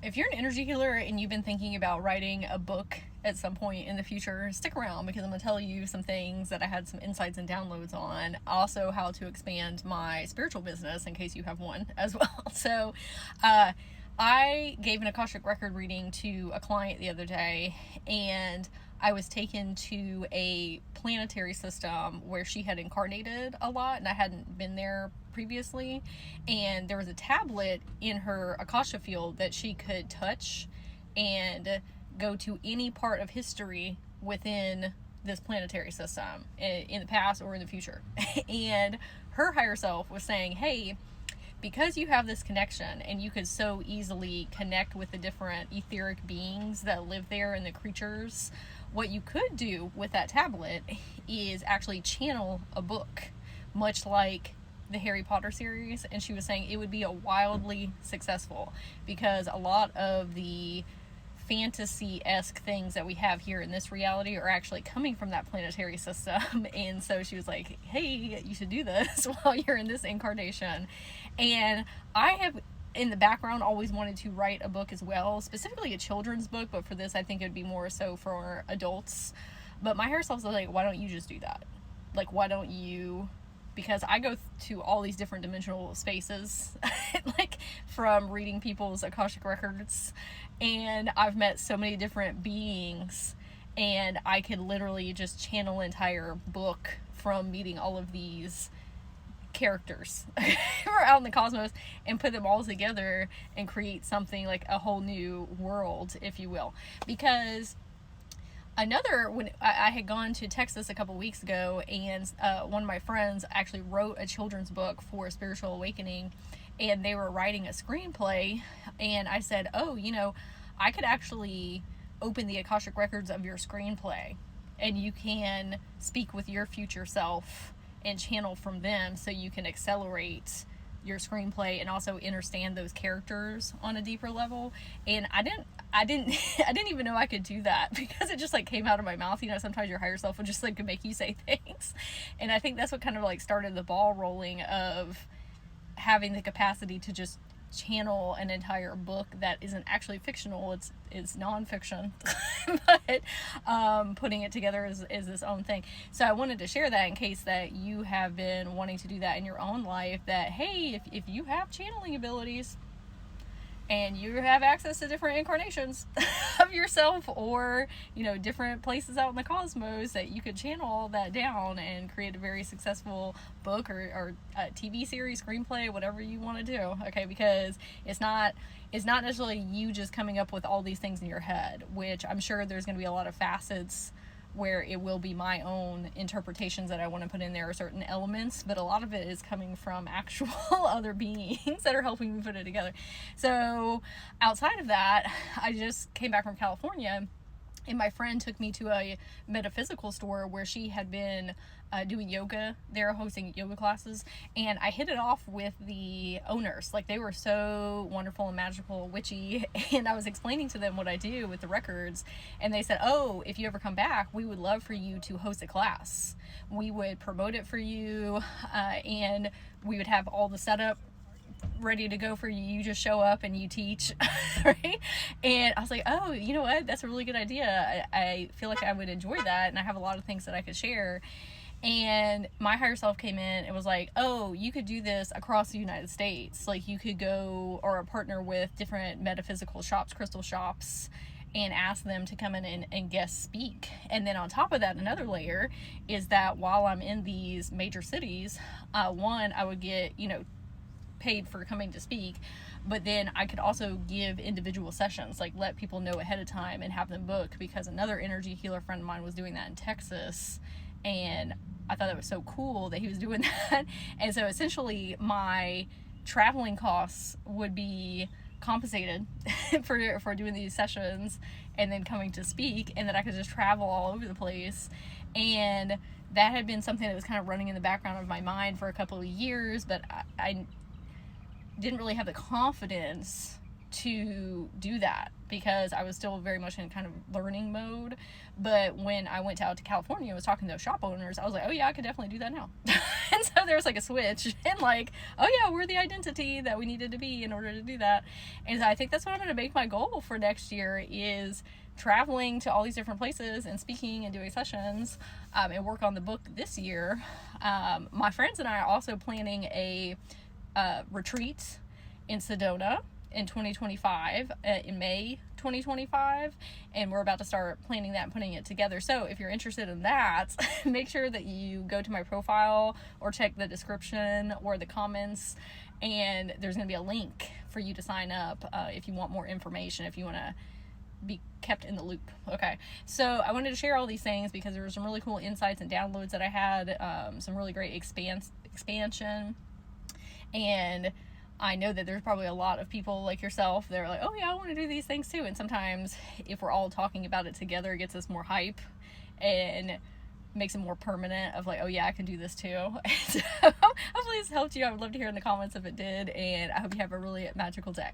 if you're an energy healer and you've been thinking about writing a book at some point in the future, stick around, because I'm going to tell you some things that I had some insights and downloads on. Also, how to expand my spiritual business in case you have one as well. So, I gave an Akashic record reading to a client the other day, and I was taken to a planetary system where she had incarnated a lot, and I hadn't been there previously. And there was a tablet in her Akasha field that she could touch and go to any part of history within this planetary system in the past or in the future. And her higher self was saying, hey, because you have this connection and you could so easily connect with the different etheric beings that live there and the creatures, what you could do with that tablet is actually channel a book, much like the Harry Potter series. And she was saying it would be a wildly successful, because a lot of the fantasy-esque things that we have here in this reality are actually coming from that planetary system. And so she was like, hey, you should do this while you're in this incarnation. And I have in the background always wanted to write a book as well, specifically a children's book, but for this I think it would be more so for adults. But my higher self was like, why don't you just do that? Like, why don't you, because I go to all these different dimensional spaces, like from reading people's Akashic records, and I've met so many different beings, and I could literally just channel an entire book from meeting all of these characters who are out in the cosmos and put them all together and create something like a whole new world, if you will. Because when I had gone to Texas a couple weeks ago, and one of my friends actually wrote a children's book for Spiritual Awakening, and they were writing a screenplay, and I said, oh, I could actually open the Akashic records of your screenplay, and you can speak with your future self and channel from them, so you can accelerate your screenplay and also understand those characters on a deeper level. And I didn't even know I could do that, because it just like came out of my mouth. Sometimes your higher self would just like make you say things, and I think that's what kind of like started the ball rolling of having the capacity to just channel an entire book that isn't actually fictional, it's non-fiction, but putting it together is this own thing. So I wanted to share that in case that you have been wanting to do that in your own life, that hey, if you have channeling abilities and you have access to different incarnations of yourself, or different places out in the cosmos, that you could channel all that down and create a very successful book or a TV series, screenplay, whatever you want to do. Okay, because it's not necessarily you just coming up with all these things in your head, which I'm sure there's going to be a lot of facets where it will be my own interpretations that I want to put in there, or certain elements, but a lot of it is coming from actual other beings that are helping me put it together. So outside of that, I just came back from California, and my friend took me to a metaphysical store where she had been doing yoga there, hosting yoga classes, and I hit it off with the owners. Like, they were so wonderful and magical, witchy, and I was explaining to them what I do with the records, and they said, oh, if you ever come back, we would love for you to host a class. We would promote it for you, and we would have all the setup ready to go for you. You just show up and you teach, right? And I was like, oh, you know what? That's a really good idea. I feel like I would enjoy that, and I have a lot of things that I could share. And my higher self came in and was like, oh, you could do this across the United States. Like, you could go or partner with different metaphysical shops, crystal shops, and ask them to come in and guest speak. And then on top of that, another layer is that while I'm in these major cities, one, I would get, paid for coming to speak, but then I could also give individual sessions, like let people know ahead of time and have them book, because another energy healer friend of mine was doing that in Texas, and I thought that was so cool that he was doing that. And so essentially my traveling costs would be compensated for doing these sessions and then coming to speak, and that I could just travel all over the place. And that had been something that was kind of running in the background of my mind for a couple of years, but I didn't really have the confidence to do that because I was still very much in kind of learning mode. But when I went out to California and was talking to those shop owners, I was like, oh yeah, I could definitely do that now. And so there's like a switch and like, oh yeah, we're the identity that we needed to be in order to do that. And so I think that's what I'm going to make my goal for next year, is traveling to all these different places and speaking and doing sessions, and work on the book this year. My friends and I are also planning a retreat in Sedona in 2025, in May 2025, and we're about to start planning that and putting it together. So if you're interested in that, make sure that you go to my profile or check the description or the comments, and there's going to be a link for you to sign up if you want more information, if you want to be kept in the loop. Okay, so I wanted to share all these things because there were some really cool insights and downloads that I had, some really great expansion, and I know that there's probably a lot of people like yourself that are like, oh yeah, I want to do these things too. And sometimes if we're all talking about it together, it gets us more hype and makes it more permanent of like, oh yeah, I can do this too. So hopefully this helped you. I would love to hear in the comments if it did, and I hope you have a really magical day.